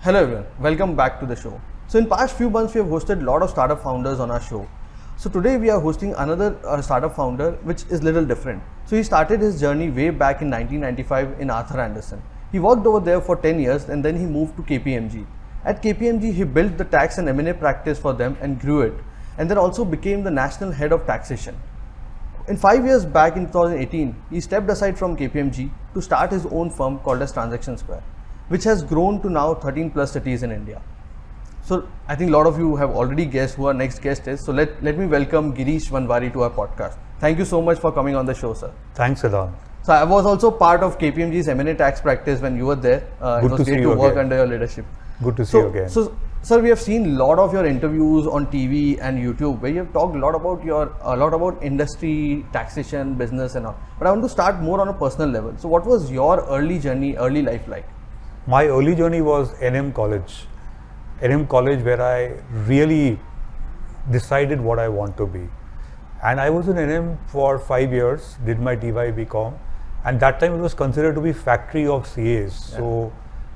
Hello everyone, welcome back to the show. So in past few months we have hosted a lot of startup founders on our show. So today we are hosting another startup founder which is little different. So he started his journey way back in 1995 in Arthur Anderson. He worked over there for 10 years and then he moved to KPMG. At KPMG he built the tax and M&A practice for them and grew it, and then also became the National Head of Taxation. In 5 years back in 2018, he stepped aside from KPMG to start his own firm called as Transaction Square, which has grown to now 13 plus cities in India. So I think a lot of you have already guessed who our next guest is. So let me welcome Girish Vanvari to our podcast. Thank you so much for coming on the show, sir. Thanks, Siddharth. So I was also part of KPMG's M&A tax practice when you were there. It was great to work under your leadership. Good to see you again. So, sir, we have seen a lot of your interviews on TV and YouTube where you have talked a lot about industry, taxation, business and all. But I want to start more on a personal level. So what was your early journey, early life like? My early journey was NM College. NM College, where I really decided what I want to be. And I was in NM for 5 years, did my TY BCom, and that time it was considered to be factory of CAs. Yeah. So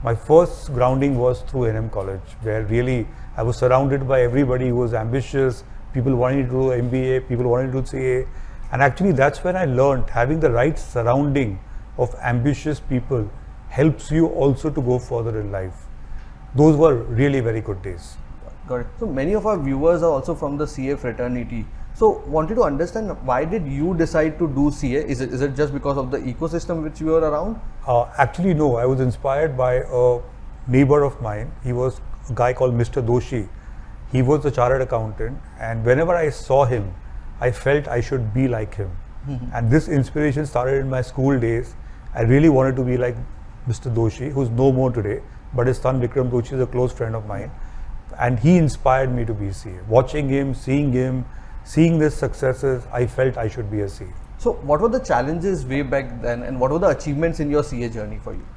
my first grounding was through NM College, where really I was surrounded by everybody who was ambitious, people wanting to do MBA, people wanting to do CA. And actually that's when I learned having the right surrounding of ambitious people helps you also to go further in life. Those were really very good days. Got it. So many of our viewers are also from the CA fraternity. So wanted to understand, why did you decide to do CA? Is it just because of the ecosystem which you were around? Actually no, I was inspired by a neighbor of mine. He was a guy called Mr. Doshi. He was a chartered accountant, and whenever I saw him, I felt I should be like him. Mm-hmm. And this inspiration started in my school days. I really wanted to be like Mr. Doshi, who's no more today, but his son Vikram Doshi is a close friend of mine, and he inspired me to be a CA. Watching him, seeing his successes, I felt I should be a CA. So what were the challenges way back then, and what were the achievements in your CA journey for you?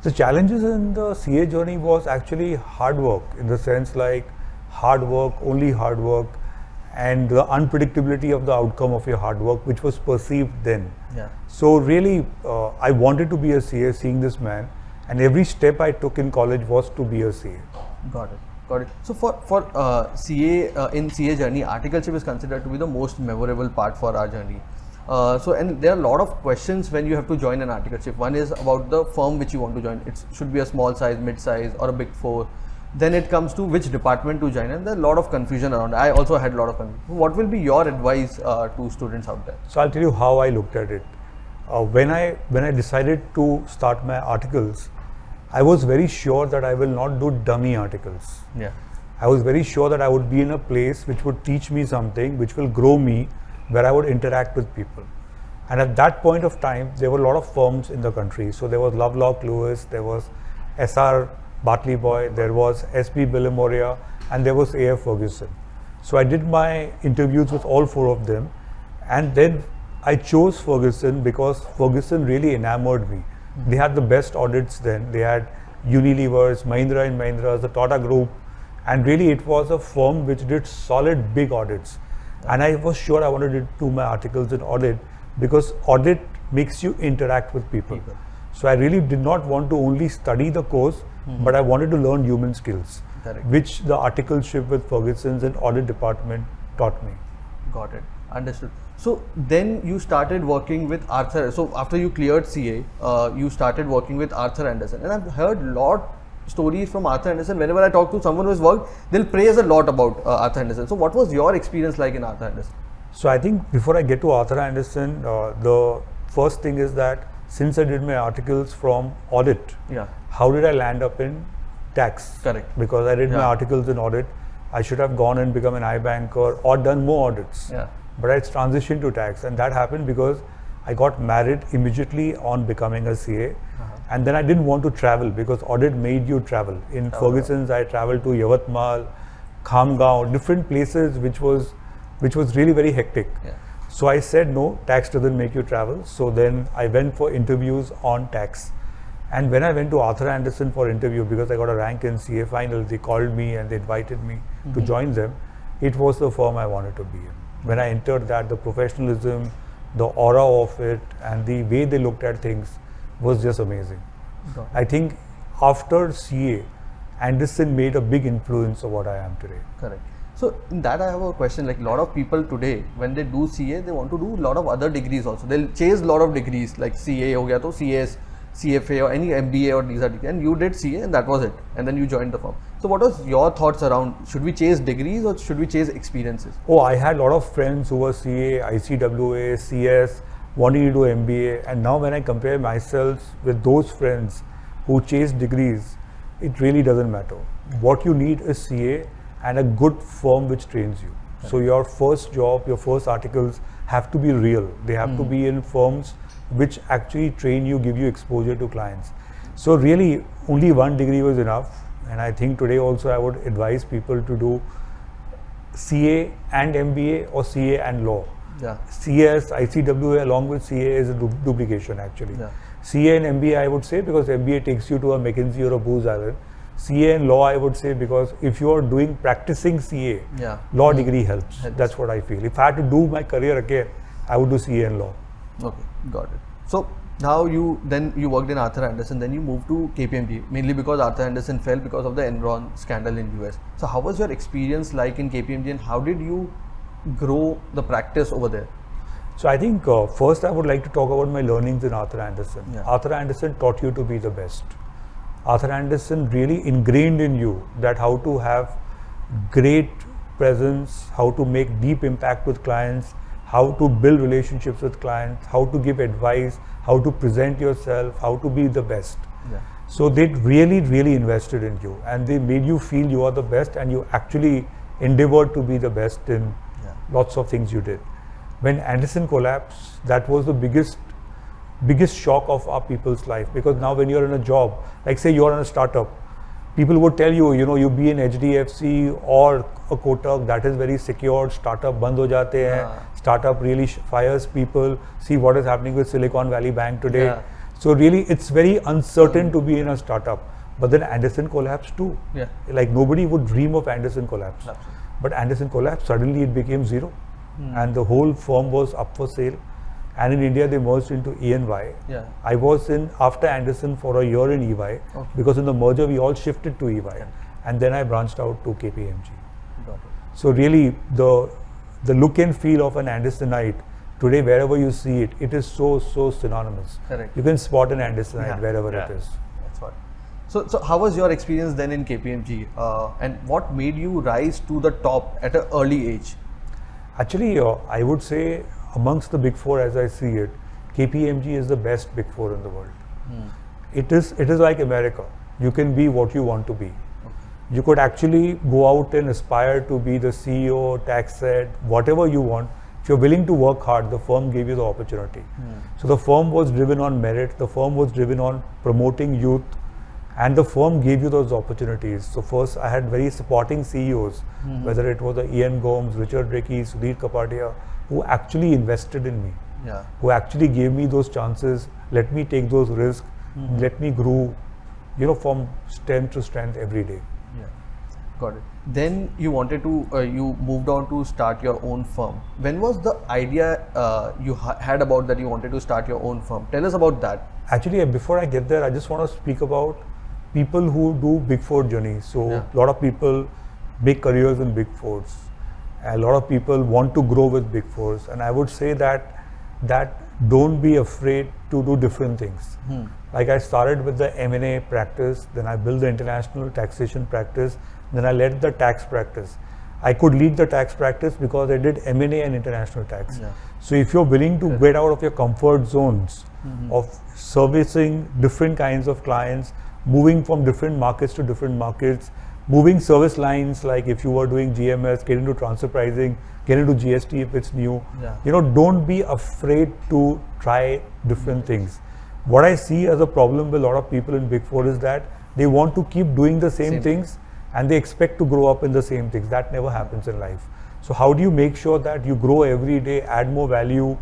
The challenges in the CA journey was actually hard work, in the sense like hard work, only hard work, and the unpredictability of the outcome of your hard work, which was perceived then. Yeah. So really, I wanted to be a CA, seeing this man, and every step I took in college was to be a CA. Got it. Got it. So for CA, in CA journey, articleship is considered to be the most memorable part for our journey. And there are a lot of questions when you have to join an articleship. One is about the firm which you want to join. It should be a small size, mid size, or a big four. Then it comes to which department to join, and there are a lot of confusion around. I also had a lot of confusion. What will be your advice to students out there? So I'll tell you how I looked at it. When I decided to start my articles, I was very sure that I will not do dummy articles. Yeah. I was very sure that I would be in a place which would teach me something, which will grow me, where I would interact with people. And at that point of time, there were a lot of firms in the country. So there was Lovelock Lewis, there was SR Bartley Boy, there was SB Billimoria, and there was AF Ferguson. So I did my interviews with all four of them, and then I chose Ferguson because Ferguson really enamored me. They had the best audits then. They had Unilever's, Mahindra and Mahindra's, the Tata Group, and really it was a firm which did solid big audits. And I was sure I wanted to do my articles in audit because audit makes you interact with people. So I really did not want to only study the course, but I wanted to learn human skills, which the articleship with Ferguson's and audit department taught me. Got it. Understood. So then you started working with Arthur. So after you cleared CA, you started working with Arthur Anderson. And I've heard a lot stories from Arthur Anderson. Whenever I talk to someone who has worked, they'll praise a lot about Arthur Anderson. So what was your experience like in Arthur Anderson? So I think before I get to Arthur Anderson, the first thing is that since I did my articles from audit, how did I land up in tax? Correct. Because I did my articles in audit, I should have gone and become an iBanker or done more audits. Yeah. But I transitioned to tax, and that happened because I got married immediately on becoming a CA. And then I didn't want to travel because audit made you travel. In Ferguson's, I traveled to Yavatmal, Khamgaon, different places which was really very hectic. Yeah. So I said, no, tax doesn't make you travel. So then I went for interviews on tax. And when I went to Arthur Anderson for interview, because I got a rank in CA final, they called me and they invited me to join them. It was the firm I wanted to be in. When I entered that, the professionalism, the aura of it, and the way they looked at things was just amazing. I think after CA Anderson made a big influence of what I am today. Correct. So in that I have a question, like a lot of people today, when they do CA, they want to do a lot of other degrees also. They'll chase a lot of degrees like CA ho gaya to CS, CFA or any MBA or these are degrees. And you did CA and that was it. And then you joined the firm. So what was your thoughts around, should we chase degrees or should we chase experiences? Oh, I had a lot of friends who were CA, ICWA, CS, wanting to do MBA. And now when I compare myself with those friends who chase degrees, it really doesn't matter. What you need is CA and a good firm which trains you. Okay. So your first job, your first articles have to be real. They have to be in firms which actually train you, give you exposure to clients. So really only one degree was enough. And I think today also I would advise people to do CA and MBA or CA and law. Yeah. CS, ICWA along with CA is a duplication actually. Yeah. CA and MBA I would say because MBA takes you to a McKinsey or a Booz Allen. CA and law I would say because if you are doing practicing CA, law degree helps. That's what I feel. If I had to do my career again, I would do CA and law. Okay, got it. So now you worked in Arthur Anderson, then you moved to KPMG, mainly because Arthur Anderson fell because of the Enron scandal in US. So how was your experience like in KPMG and how did you grow the practice over there? So I think first I would like to talk about my learnings in Arthur Anderson. Yeah. Arthur Anderson taught you to be the best. Arthur Anderson really ingrained in you that how to have great presence, how to make deep impact with clients, how to build relationships with clients, how to give advice, how to present yourself, how to be the best. Yeah. So they really invested in you and they made you feel you are the best and you actually endeavored to be the best in lots of things you did. When Anderson collapsed, that was the biggest shock of our people's life because now when you're in a job, like say you're in a startup, people would tell you, you be in HDFC or a Kotak, that is very secure, startup band ho jate hain, startup really fires people, see what is happening with Silicon Valley Bank today. Yeah. So really it's very uncertain to be in a startup. But then Anderson collapsed too. Yeah. Like nobody would dream of Anderson collapse. Absolutely. But Anderson collapsed, suddenly it became zero. And the whole firm was up for sale. And in India, they merged into EY. Yeah. I was in after Anderson for a year in EY because in the merger, we all shifted to EY. Yeah. And then I branched out to KPMG. Got it. So really, the look and feel of an Andersonite, today, wherever you see it, it is so synonymous. Correct. You can spot an Andersonite wherever it is. That's what. So how was your experience then in KPMG? And what made you rise to the top at an early age? Actually, I would say amongst the big four as I see it, KPMG is the best big four in the world. It is like America. You can be what you want to be. Okay. You could actually go out and aspire to be the CEO, tax head, whatever you want. If you're willing to work hard, the firm gave you the opportunity. So the firm was driven on merit, the firm was driven on promoting youth, and the firm gave you those opportunities. So first I had very supporting CEOs, whether it was Ian Gomes, Richard Rickey, Sudhir Kapadia, who actually invested in me, who actually gave me those chances, let me take those risks, let me grow, from strength to strength every day. Yeah, got it. Then you wanted to, you moved on to start your own firm. When was the idea you had about that you wanted to start your own firm? Tell us about that. Actually, before I get there, I just want to speak about people who do Big Four journeys. So a lot of people make careers in Big Fours. A lot of people want to grow with Big Fours. And I would say that don't be afraid to do different things. Like I started with the M&A practice, then I built the international taxation practice, then I led the tax practice. I could lead the tax practice because I did M&A and international tax. Yeah. So if you're willing to get out of your comfort zones of servicing different kinds of clients, moving from different markets to different markets, moving service lines, like if you were doing GMS, get into transfer pricing, get into GST if it's new. Don't be afraid to try different things. What I see as a problem with a lot of people in Big Four is that they want to keep doing the same things and they expect to grow up in the same things. That never happens in life. So how do you make sure that you grow every day, add more value,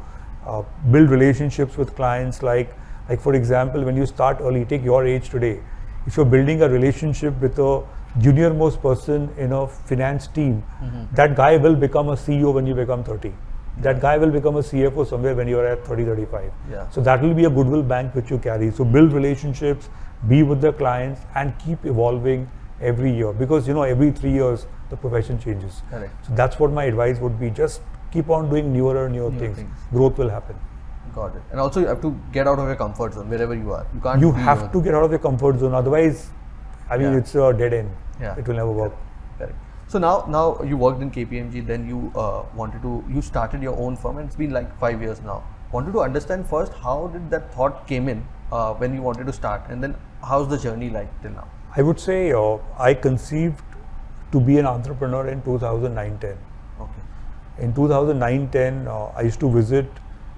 build relationships with clients? Like for example, when you start early, take your age today. If you're building a relationship with a junior most person in a finance team, that guy will become a CEO when you become 30. That guy will become a CFO somewhere when you're at 30, 35. Yeah. So that will be a goodwill bank which you carry. So build relationships, be with the clients and keep evolving, every year, because every 3 years the profession changes. Correct. So that's what my advice would be: just keep on doing newer things. Growth will happen. Got it. And also you have to get out of your comfort zone wherever you are. You can't. You have to get out of your comfort zone. Otherwise, it's a dead end. Yeah. It will never work. Correct. So now you worked in KPMG, then you started your own firm, and it's been like 5 years now. Wanted to understand first, how did that thought came in when you wanted to start, and then how's the journey like till now? I would say I conceived to be an entrepreneur in 2009-10. Okay. In 2009-10, I used to visit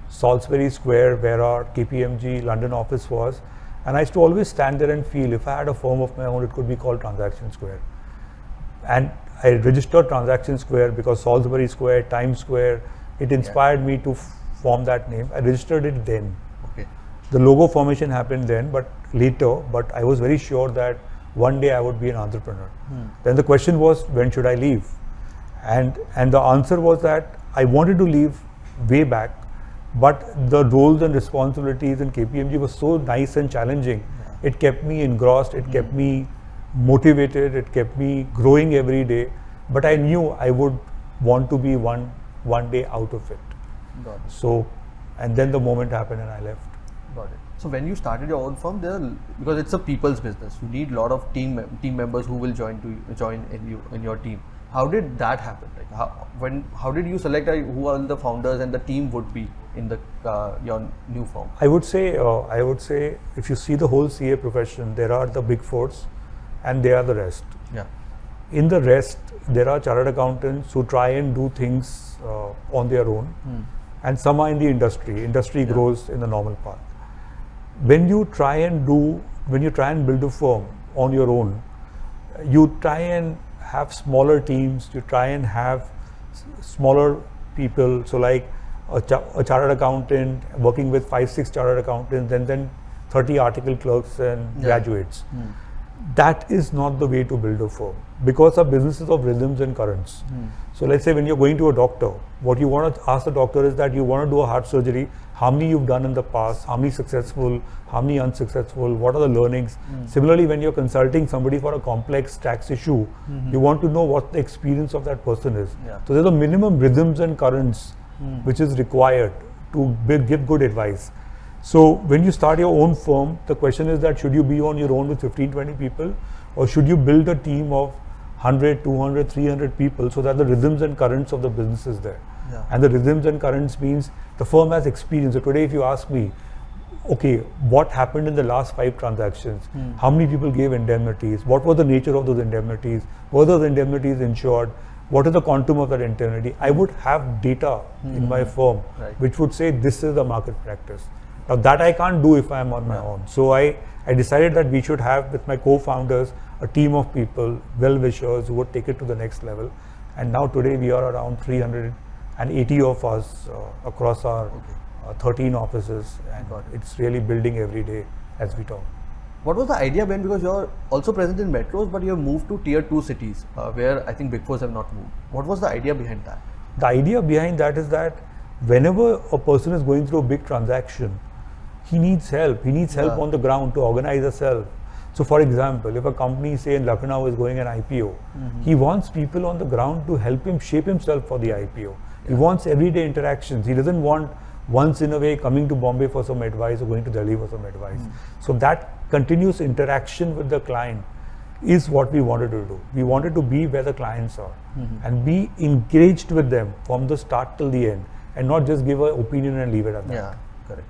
Salisbury Square, where our KPMG London office was, and I used to always stand there and feel, if I had a firm of my own, it could be called Transaction Square. And I registered Transaction Square because Salisbury Square, Times Square, it inspired me to form that name. I registered it then. Okay. The logo formation happened then, but later. But I was very sure that one day I would be an entrepreneur. Then the question was, when should I leave? And the answer was that I wanted to leave way back, but the roles and responsibilities in KPMG were so nice and challenging. It kept me engrossed, it kept me motivated, it kept me growing every day. But I knew I would want to be one day out of it. Got it. So, and then the moment happened and I left. Got it. So when you started your own firm, because it's a people's business, you need a lot of team members who will join in your team. How did that happen? Like how did you select who all the founders and the team would be in the your new firm? I would say if you see the whole CA profession, there are the big fours, and they are the rest. Yeah. In the rest, there are chartered accountants who try and do things on their own, and some are in the industry. Industry grows in the normal path. When you try and build a firm on your own, you try and have smaller teams. You try and have smaller people. So like a chartered accountant working with 5-6 chartered accountants, and then 30 article clerks and graduates. That is not the way to build a firm, because our business is of rhythms and currents. So let's say when you're going to a doctor, what you want to ask the doctor is that you want to do a heart surgery, how many you've done in the past, how many successful, how many unsuccessful, what are the learnings. Similarly, when you're consulting somebody for a complex tax issue, you want to know what the experience of that person is. So there's a minimum rhythms and currents which is required to give good advice. So when you start your own firm, the question is that should you be on your own with 15-20 people, or should you build a team of 100, 200, 300 people, so that the rhythms and currents of the business is there. And the rhythms and currents means the firm has experience. So today if you ask me, okay, what happened in the last 5 transactions? How many people gave indemnities? What was the nature of those indemnities? Were those indemnities insured? What is the quantum of that indemnity? I would have data in my firm which would say this is the market practice. Now that I can't do if I am on my own. So I decided that we should have, with my co-founders, a team of people, well-wishers who would take it to the next level. And now today we are around 380 of us across our 13 offices, and it's really building every day as we talk. What was the idea behind, because you're also present in metros, but you have moved to tier 2 cities where I think Big Fours have not moved. What was the idea behind that? The idea behind that is that whenever a person is going through a big transaction, he needs help. He needs help on the ground to organize himself. So for example, if a company, say in Lucknow, is going an IPO, he wants people on the ground to help him shape himself for the IPO. He wants everyday interactions. He doesn't want once in a way coming to Bombay for some advice or going to Delhi for some advice. So that continuous interaction with the client is what we wanted to do. We wanted to be where the clients are and be engaged with them from the start till the end, and not just give an opinion and leave it at that. Yeah, correct.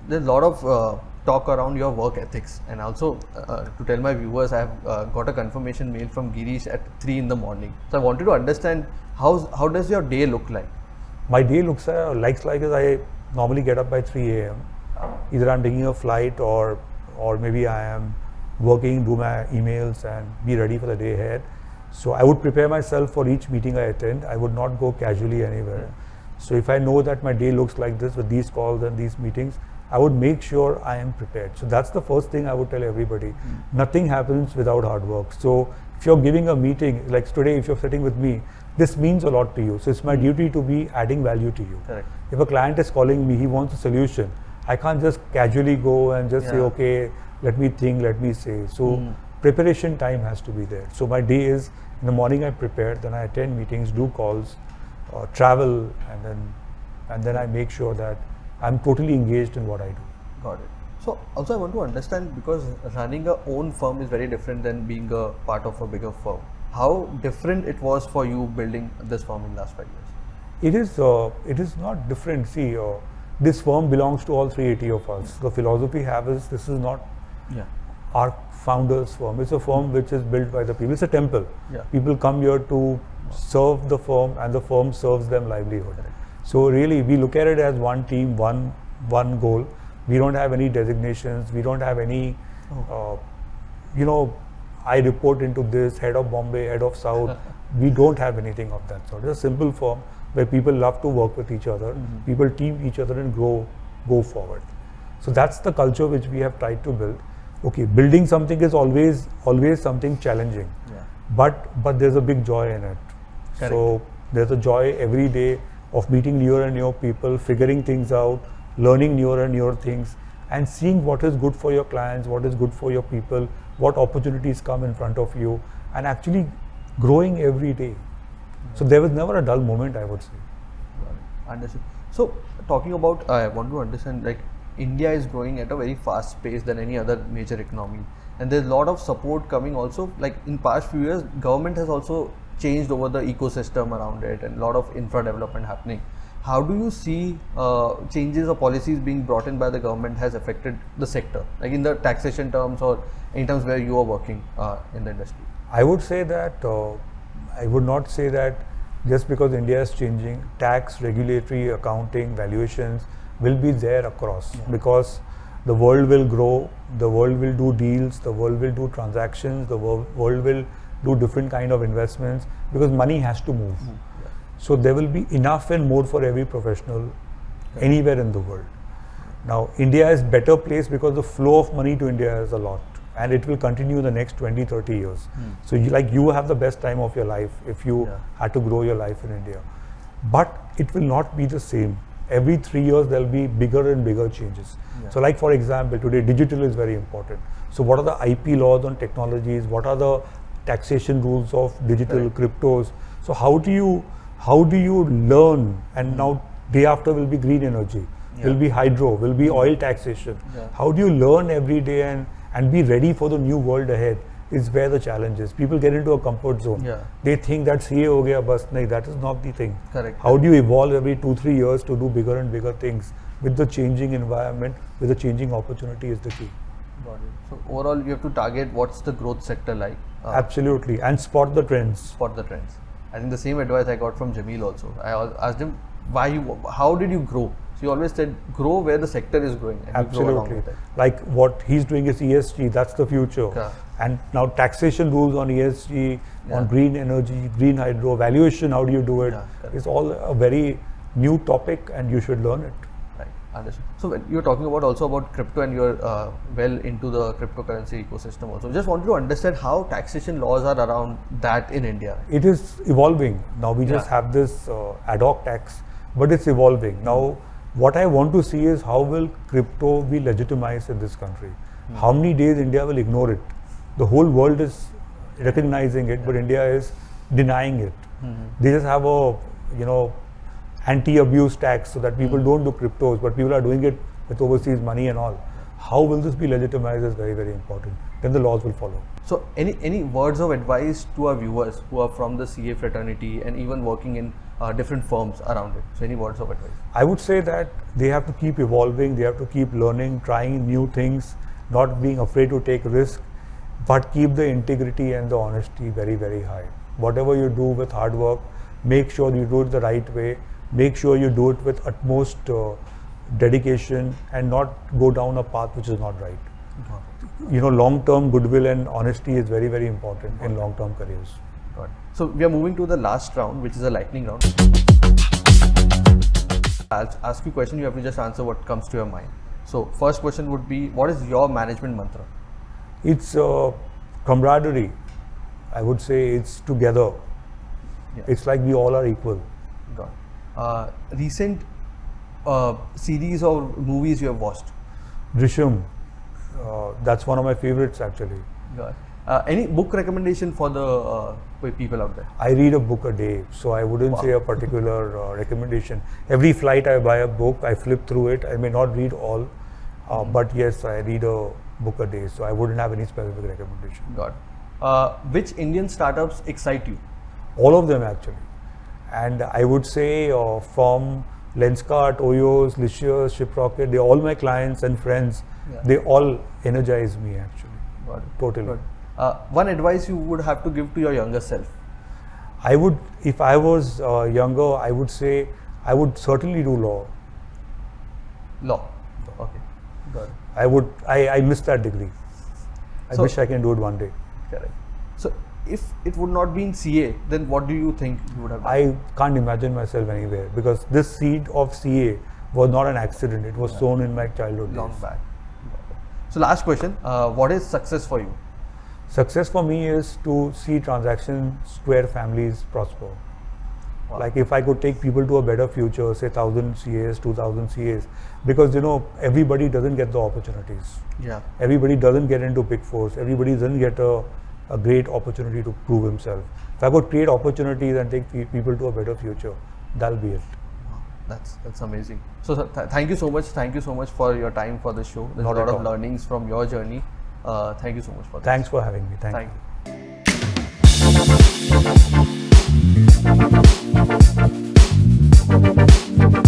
There's a lot of talk around your work ethics, and also to tell my viewers, I have got a confirmation mail from Girish at 3 in the morning. So I wanted to understand how does your day look like? My day looks like is I normally get up by 3 a.m. Either I'm taking a flight or maybe I am working, do my emails and be ready for the day ahead. So I would prepare myself for each meeting I attend. I would not go casually anywhere. So if I know that my day looks like this with these calls and these meetings, I would make sure I am prepared. So that's the first thing I would tell everybody. Nothing happens without hard work. So if you're giving a meeting, like today, if you're sitting with me, this means a lot to you. So it's my duty to be adding value to you. Correct. If a client is calling me, he wants a solution. I can't just casually go and just say, okay, let me think, let me say. So preparation time has to be there. So my day is, in the morning I prepare, then I attend meetings, do calls, travel, and then I make sure that I'm totally engaged in what I do. Got it. So also I want to understand, because running a own firm is very different than being a part of a bigger firm. How different it was for you building this firm in the last 5 years? It is not different. See, this firm belongs to all 380 of us. The philosophy we have is, this is not our founder's firm. It's a firm which is built by the people. It's a temple. People come here to serve the firm, and the firm serves them livelihood. So really, we look at it as one team, one goal. We don't have any designations. We don't have any, I report into this, head of Bombay, head of South. We don't have anything of that sort. It's a simple firm where people love to work with each other. People team each other and go forward. So that's the culture which we have tried to build. Okay, building something is always something challenging, but there's a big joy in it. Correct. So there's a joy every day of meeting newer and newer people, figuring things out, learning newer and newer things, and seeing what is good for your clients, what is good for your people, what opportunities come in front of you, and actually growing every day. So there was never a dull moment, I would say. Understood. So talking about, I want to understand, like, India is growing at a very fast pace than any other major economy, and there's a lot of support coming also. Like in past few years, government has also changed over the ecosystem around it, and a lot of infra development happening. How do you see changes or policies being brought in by the government has affected the sector, like in the taxation terms or in terms where you are working in the industry? I would say that, I would not say that just because India is changing, tax, regulatory, accounting, valuations will be there across, because the world will grow, the world will do deals, the world will do transactions, the world will do different kind of investments, because money has to move. So there will be enough and more for every professional anywhere in the world. Now India is better placed because the flow of money to India is a lot, and it will continue the next 20-30 years. So you have the best time of your life if you had to grow your life in India. But it will not be the same. Every 3 years there will be bigger and bigger changes. So like for example, today digital is very important. So what are the IP laws on technologies? What are the taxation rules of digital cryptos? So how do you learn? And now day after will be green energy, will be hydro, will be oil taxation. How do you learn every day and be ready for the new world ahead is where the challenge is. People get into a comfort zone. They think that CA ho gaya bas. Nahi, that is not the thing. How do you evolve every 2-3 years to do bigger and bigger things with the changing environment, with the changing opportunity is the key. Got it. So overall you have to target what's the growth sector like. Absolutely, and spot the trends. Spot the trends. I think the same advice I got from Jamil also. I asked him, how did you grow? So you always said, grow where the sector is growing. And absolutely. You grow along with it. Like what he's doing is ESG, that's the future. And now taxation rules on ESG, on green energy, green hydro, valuation, how do you do it? It's all a very new topic and you should learn it. Right, understood. So when you're talking also about crypto, and you're well into the cryptocurrency ecosystem also. Just wanted to understand how taxation laws are around that in India. It is evolving. Now we just have this ad hoc tax, but it's evolving. Now what I want to see is how will crypto be legitimized in this country? How many days India will ignore it? The whole world is recognizing it, but India is denying it. They just have a, anti-abuse tax so that people don't do cryptos, but people are doing it with overseas money and all. How will this be legitimized is very, very important. Then the laws will follow. So any words of advice to our viewers who are from the CA fraternity and even working in different firms around it? So any words of advice? I would say that they have to keep evolving, they have to keep learning, trying new things, not being afraid to take risk, but keep the integrity and the honesty very, very high. Whatever you do with hard work, make sure you do it the right way, make sure you do it with utmost dedication and not go down a path which is not right. Long-term goodwill and honesty is very, very important in long-term careers. Got it. So we are moving to the last round, which is a lightning round. I'll ask you a question, you have to just answer what comes to your mind. So first question would be, what is your management mantra? It's camaraderie. I would say it's together. It's like we all are equal. Got it. Recent series or movies you have watched? Drishyam. That's one of my favorites actually. Got it. Any book recommendation for the people out there? I read a book a day, so I wouldn't say a particular recommendation. Every flight I buy a book, I flip through it. I may not read all, but yes, I read a book a day, so I wouldn't have any specific recommendation. Got it. Which Indian startups excite you? All of them actually, and I would say from Lenskart, Oyos, Licious, Shiprocket, they're all my clients and friends. Yeah. They all energize me actually. Got it. Totally. Good. One advice you would have to give to your younger self? I would, if I was younger, I would say I would certainly do law. Law. Okay. Got it. I missed that degree. I wish I can do it one day. Correct. So if it would not be in CA, then what do you think you would have done? I can't imagine myself anywhere because this seed of CA was not an accident. It was sown in my childhood Long days. back. So last question, what is success for you? Success for me is to see transactions where families prosper. Wow. Like if I could take people to a better future, say 1,000 CAs, 2,000 CAs, because everybody doesn't get the opportunities. Yeah. Everybody doesn't get into Big Fours. Everybody doesn't get a great opportunity to prove himself. If I could create opportunities and take people to a better future, that'll be it. That's amazing. So thank you so much. Thank you so much for your time for the show. There's Not a lot at of all. learnings from your journey. Thank you so much for this. Thanks for having me. Thank you.